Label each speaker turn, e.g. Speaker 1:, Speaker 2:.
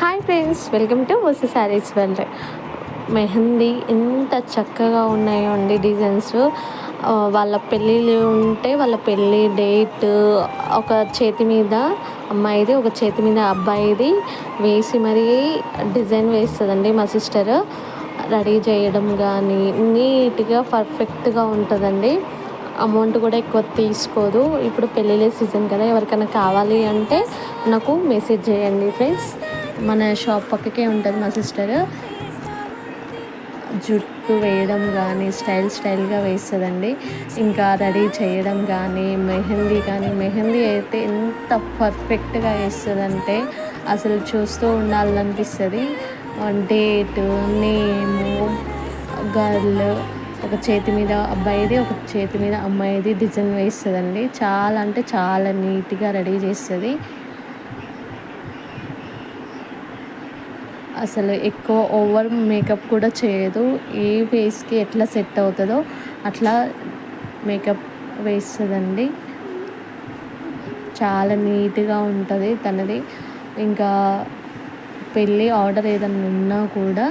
Speaker 1: Hi friends, welcome to Vasu saris world. Mehndi ఎంత చక్కగా ఉన్నాయో అండి డిజైన్స్. వాళ్ళ పెళ్ళిళ్ళు ఉంటే వాళ్ళ పెళ్ళి డేట్ ఒక చేతి మీద అమ్మాయిది, ఒక చేతి మీద అబ్బాయిది వేసి మరీ డిజైన్ వేస్తుందండి మా సిస్టర్. రెడీ చేయడం కానీ నీట్గా పర్ఫెక్ట్గా ఉంటుందండి. అమౌంట్ కూడా ఎక్కువ తీసుకోదు. ఇప్పుడు పెళ్ళిళ్ళ సీజన్ కదా, ఎవరికైనా కావాలి అంటే నాకు మెసేజ్ చేయండి ఫ్రెండ్స్. మన షాప్ పక్కకే ఉంటుంది మా సిస్టర్. జుట్టు వేయడం కానీ స్టైల్గా వేస్తుందండి. ఇంకా రెడీ చేయడం కానీ మెహందీ అయితే ఎంత పర్ఫెక్ట్గా వేస్తుందంటే అసలు చూస్తూ ఉండాలనిపిస్తుంది. డేటు, నేము, గర్ల్, ఒక చేతి మీద అబ్బాయిది, ఒక చేతి మీద అమ్మాయిది డిజైన్ వేస్తుందండి. చాలా అంటే చాలా నీట్గా రెడీ చేస్తుంది. అసలు ఎక్కువ ఓవర్ మేకప్ కూడా చేయదు. ఏ ఫేస్కి ఎట్లా సెట్ అవుతుందో అట్లా మేకప్ వేస్తుందండి. చాలా నీట్గా ఉంటుంది తనది. ఇంకా పెళ్ళి ఆర్డర్ ఏదైనా ఉన్నా కూడా